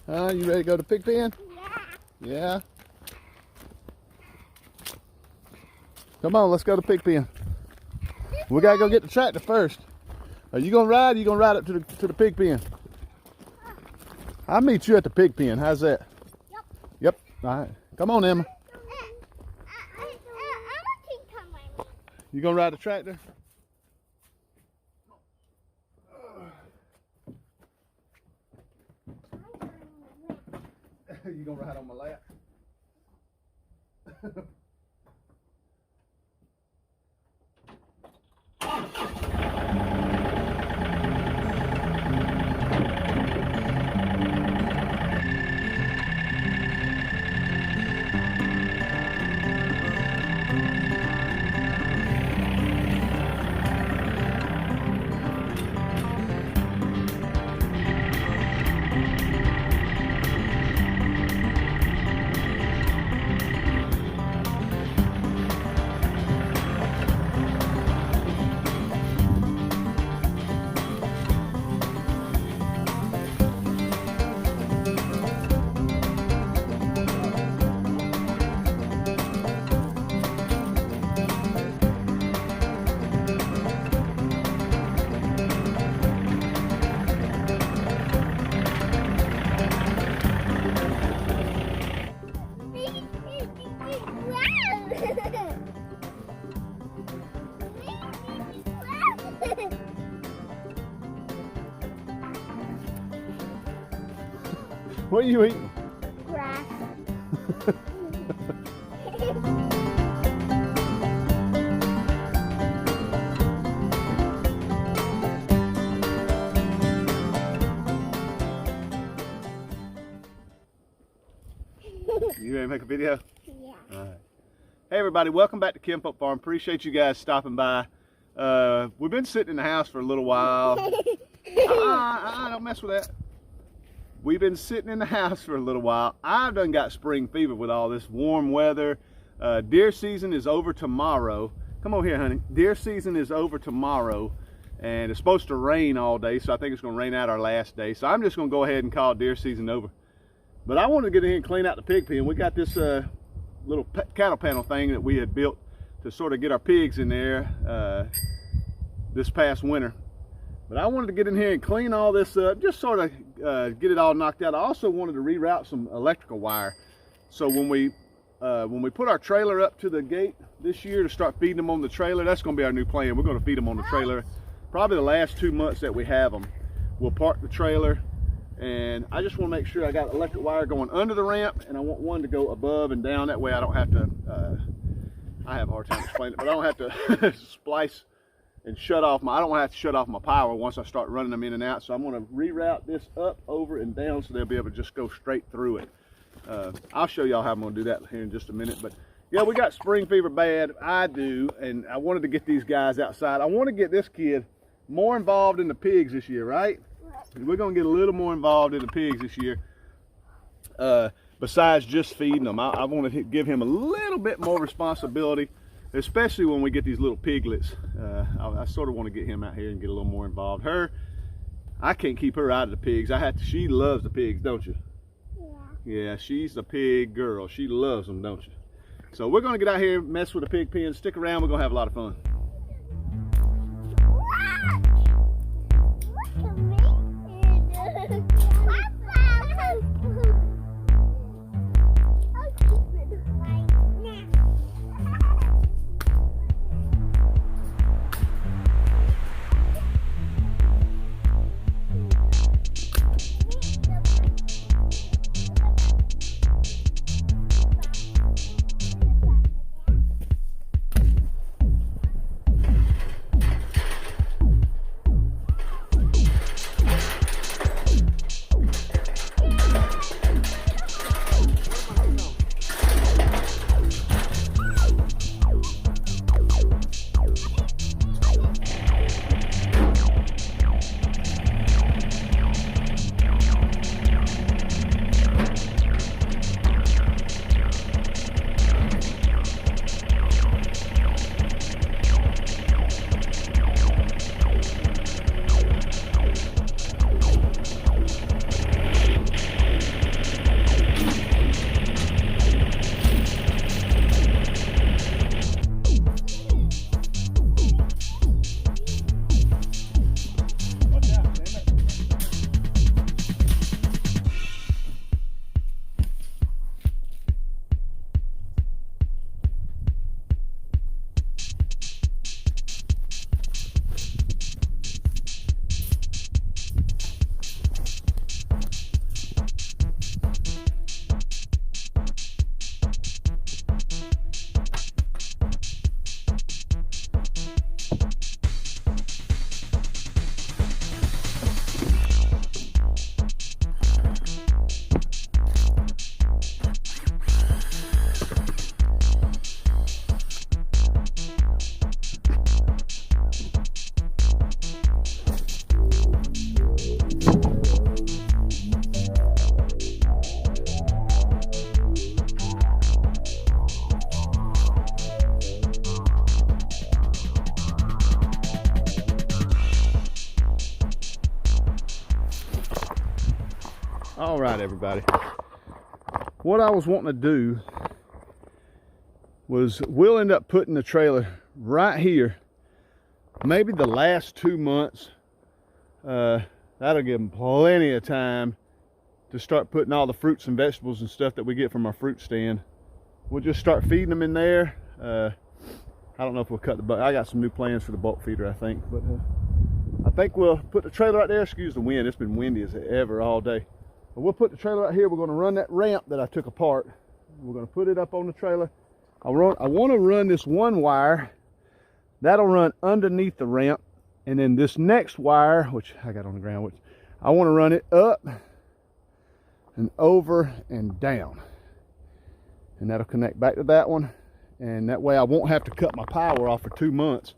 You ready to go to pig pen? Yeah. Yeah. Come on, let's go to pig pen. We gotta go get the tractor first. Are you gonna ride? Or you gonna ride up to the pig pen? I'll meet you at the pig pen. How's that? Yep. Yep. All right. Come on, Emma. You gonna ride the tractor? You gonna ride on my lap? What are you eating? Grass. You ready to make a video? Yeah. All right. Hey everybody, welcome back to Kinfolk Farm. Appreciate you guys stopping by. We've been sitting in the house for a little while. Don't mess with that. We've been sitting in the house for a little while. I've done got spring fever with all this warm weather. Deer season is over tomorrow. Come over here, honey. Deer season is over tomorrow, and it's supposed to rain all day, so I think it's gonna rain out our last day. So I'm just gonna go ahead and call deer season over. But I wanted to get in here and clean out the pig pen. We got this little cattle panel thing that we had built to sort of get our pigs in there this past winter. But I wanted to get in here and clean all this up, just sort of get it all knocked out. I also wanted to reroute some electrical wire. So when we put our trailer up to the gate this year to start feeding them on the trailer, that's gonna be our new plan. We're gonna feed them on the trailer. Probably the last 2 months that we have them. We'll park the trailer, and I just wanna make sure I got electric wire going under the ramp, and I want one to go above and down. That way I don't have to, I have a hard time explaining it, but I don't have to splice and I don't want to have to shut off my power once I start running them in and out. So I'm going to reroute this up, over, and down so they'll be able to just go straight through it. I'll show y'all how I'm going to do that here in just a minute. But yeah, we got spring fever bad. I do, and I wanted to get these guys outside. I want to get this kid more involved in the pigs this year, right? We're going to get a little more involved in the pigs this year. Besides just feeding them, I want to give him a little bit more responsibility, especially when we get these little piglets. I sort of want to get him out here and get a little more involved. I can't keep her out of the pigs. She loves the pigs, don't you? Yeah. Yeah, she's a pig girl. She loves them, don't you? So we're gonna get out here, mess with the pig pen. Stick around, we're gonna have a lot of fun. All right, everybody. What I was wanting to do was we'll end up putting the trailer right here. Maybe the last 2 months. That'll give them plenty of time to start putting all the fruits and vegetables and stuff that we get from our fruit stand. We'll just start feeding them in there. I don't know if we'll cut the bulk. I got some new plans for the bulk feeder, I think. But I think we'll put the trailer right there. Excuse the wind. It's been windy as ever all day. But we'll put the trailer right here. We're going to run that ramp that I took apart. We're going to put it up on the trailer. I want to run this one wire. That'll run underneath the ramp. And then this next wire, which I got on the ground, which I want to run it up and over and down. And that'll connect back to that one. And that way I won't have to cut my power off for 2 months.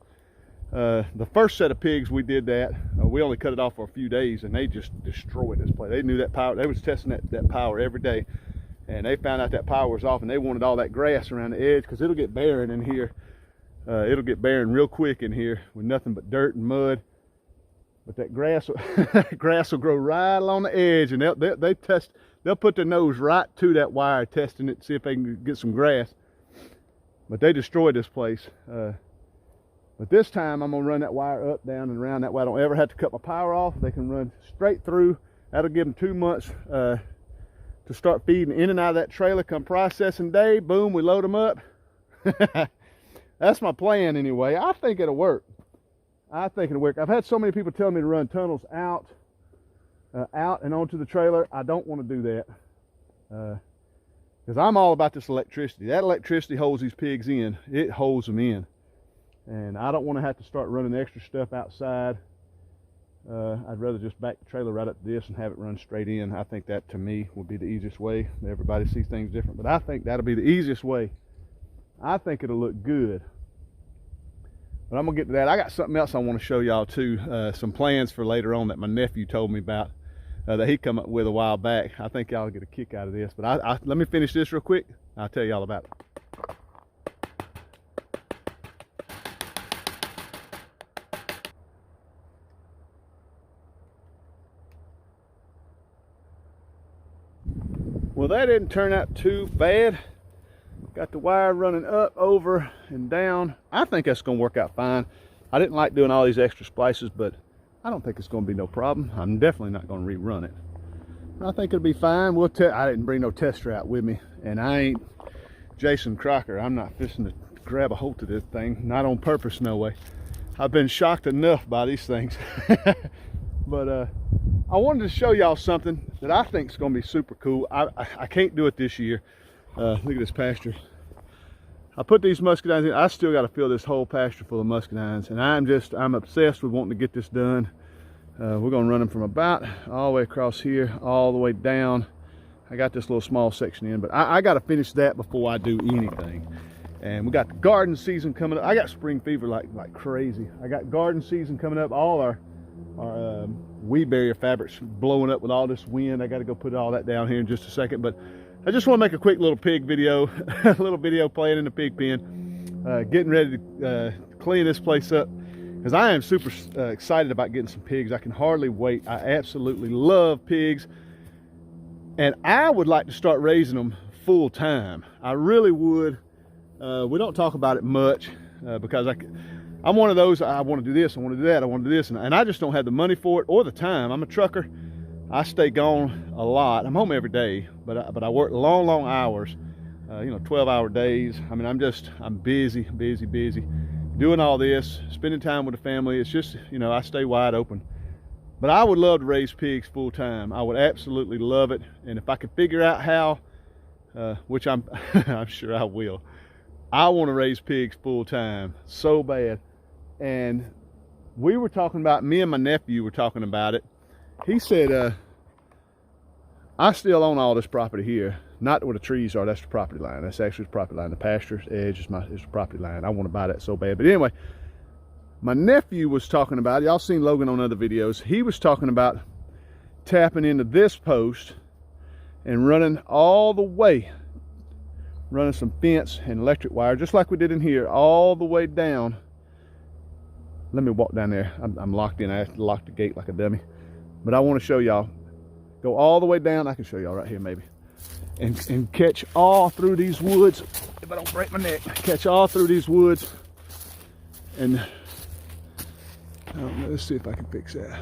The first set of pigs we did that, we only cut it off for a few days and they just destroyed this place. They knew that power, they was testing that power every day. And they found out that power was off and they wanted all that grass around the edge because it'll get barren in here. It'll get barren real quick in here with nothing but dirt and mud. But that grass, grass will grow right along the edge, and they'll put their nose right to that wire, testing it, see if they can get some grass. But they destroyed this place. But this time I'm gonna run that wire up, down, and around. That way I don't ever have to cut my power off. They can run straight through. That'll give them 2 months to start feeding in and out of that trailer. Come processing day, boom, we load them up. That's my plan anyway. I think it'll work. I think it'll work. I've had so many people tell me to run tunnels out and onto the trailer. I don't want to do that because I'm all about this electricity. That electricity holds these pigs in. It holds them in. And I don't want to have to start running extra stuff outside. I'd rather just back the trailer right up to this and have it run straight in. I think that to me would be the easiest way. Everybody sees things different, but I think that'll be the easiest way. I think it'll look good. But I'm gonna get to that. I got something else I want to show y'all too. Some plans for later on that my nephew told me about, that he come up with a while back. I think y'all get a kick out of this. But let me finish this real quick. I'll tell y'all about it. Well, that didn't turn out too bad. Got the wire running up, over, and down. I think that's gonna work out fine. I didn't like doing all these extra splices, but I don't think it's gonna be no problem. I'm definitely not gonna rerun it. I think it'll be fine. I didn't bring no tester out with me, and I ain't Jason Crocker. I'm not fishing to grab a hold of this thing. Not on purpose, no way. I've been shocked enough by these things. But I wanted to show y'all something that I think is gonna be super cool. I can't do it this year. Look at this pasture. I put these muscadines in. I still got to fill this whole pasture full of muscadines, and I'm obsessed with wanting to get this done. We're gonna run them from about all the way across here, all the way down. I got this little small section in, but I got to finish that before I do anything. And we got the garden season coming up. I got spring fever like crazy. I got garden season coming up. All our weed barrier fabrics blowing up with all this wind. I got to go put all that down here in just a second, but I just want to make a quick little pig video, a little video playing in the pig pen, getting ready to clean this place up, because I am super excited about getting some pigs. I can hardly wait. I absolutely love pigs, and I would like to start raising them full time. I really would. We don't talk about it much because I'm one of those, I want to do this, I want to do that, I want to do this, and I just don't have the money for it or the time. I'm a trucker. I stay gone a lot. I'm home every day, but I work long hours, 12-hour days. I mean, I'm busy doing all this, spending time with the family. It's just, I stay wide open. But I would love to raise pigs full time. I would absolutely love it. And if I could figure out how, which I'm sure I will, I want to raise pigs full time so bad. And we were talking about, me and my nephew were talking about it. He said, I still own all this property here. Not where the trees are, that's the property line. That's actually the property line. The pasture's edge is the property line. I want to buy that so bad. But anyway, my nephew was talking about, y'all seen Logan on other videos. He was talking about tapping into this post and running all the way, running some fence and electric wire, just like we did in here, all the way down. Let me walk down there. I'm locked in. I have to lock the gate like a dummy. But I want to show y'all. Go all the way down. I can show y'all right here maybe. And catch all through these woods. If I don't break my neck, catch all through these woods. And I don't know, let's see if I can fix that.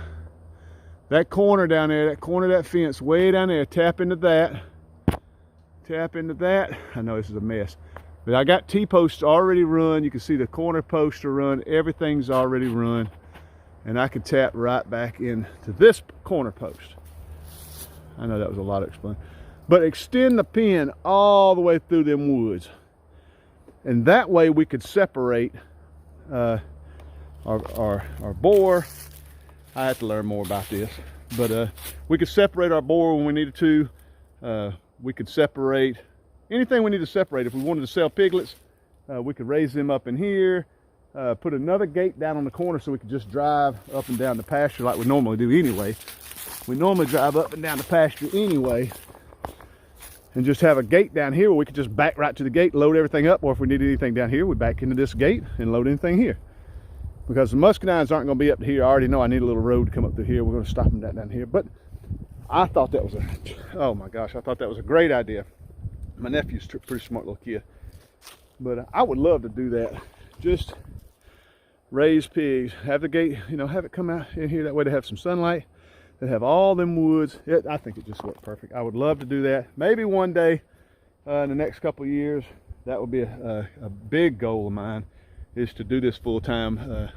That corner down there, that corner of that fence way down there, tap into that. Tap into that. I know this is a mess, but I got T-posts already run. You can see the corner posts are run. Everything's already run. And I can tap right back into this corner post. I know that was a lot of explaining. But extend the pin all the way through them woods. And that way we could separate our boar. I have to learn more about this. But we could separate our boar when we needed to. We could separate anything we need to separate. If we wanted to sell piglets, we could raise them up in here. Put another gate down on the corner so we could just drive up and down the pasture like we normally do anyway. We normally drive up and down the pasture anyway. And just have a gate down here where we could just back right to the gate, load everything up, or if we need anything down here, we back into this gate and load anything here. Because the muscadines aren't going to be up to here. I already know I need a little road to come up through here. We're going to stop them down here. But I thought that was oh my gosh, I thought that was a great idea. My nephew's a pretty smart little kid. But I would love to do that. Just raise pigs, have the gate, you know, have it come out in here. That way they have some sunlight. They have all them woods. I think it just worked perfect. I would love to do that. Maybe one day in the next couple of years, that would be a big goal of mine, is to do this full time.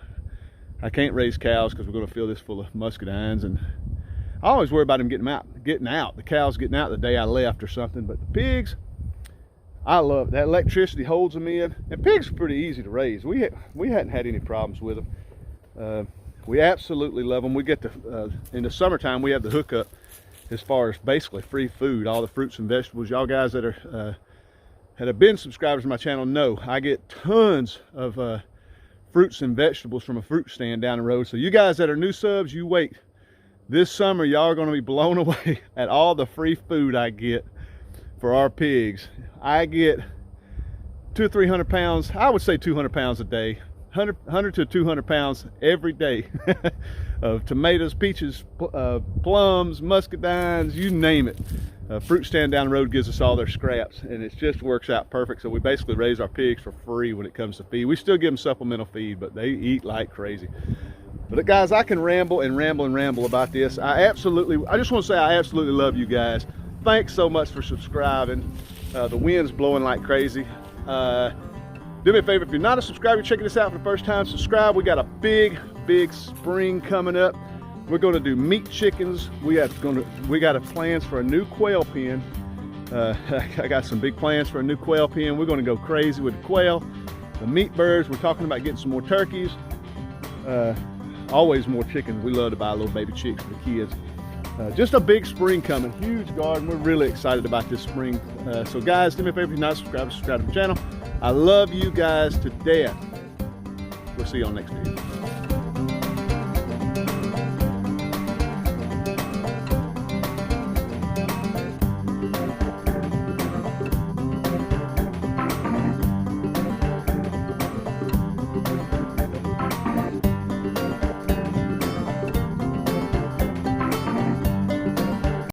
I can't raise cows because we're going to fill this full of muscadines, and I always worry about them getting out. The cows getting out the day I left or something. But the pigs, I love it. That electricity holds them in, and pigs are pretty easy to raise. We hadn't had any problems with them. We absolutely love them. We get to, in the summertime, we have the hookup as far as basically free food, all the fruits and vegetables. Y'all guys that are that have been subscribers to my channel know I get tons of fruits and vegetables from a fruit stand down the road. So you guys that are new subs, you wait. This summer, y'all are going to be blown away at all the free food I get for our pigs. I get 200 or 300 pounds, I would say 200 pounds a day. 100 to 200 pounds every day of tomatoes, peaches, plums, muscadines, you name it. Fruit stand down the road gives us all their scraps, and it just works out perfect. So we basically raise our pigs for free when it comes to feed. We still give them supplemental feed, but they eat like crazy. But guys, I can ramble and ramble and ramble about this. I just want to say I absolutely love you guys. Thanks so much for subscribing. The wind's blowing like crazy. Do me a favor, if you're not a subscriber, you're checking this out for the first time, subscribe. We got a big spring coming up. We're going to do meat chickens. We got plans for a new quail pen. I got some big plans for a new quail pen. We're going to go crazy with the quail, the meat birds. We're talking about getting some more turkeys. Always more chickens. We love to buy little baby chicks for the kids. Just a big spring coming, huge garden. We're really excited about this spring. So guys, do me a favor, if you're not subscribed to the channel. I love you guys to death. We'll see you on next video.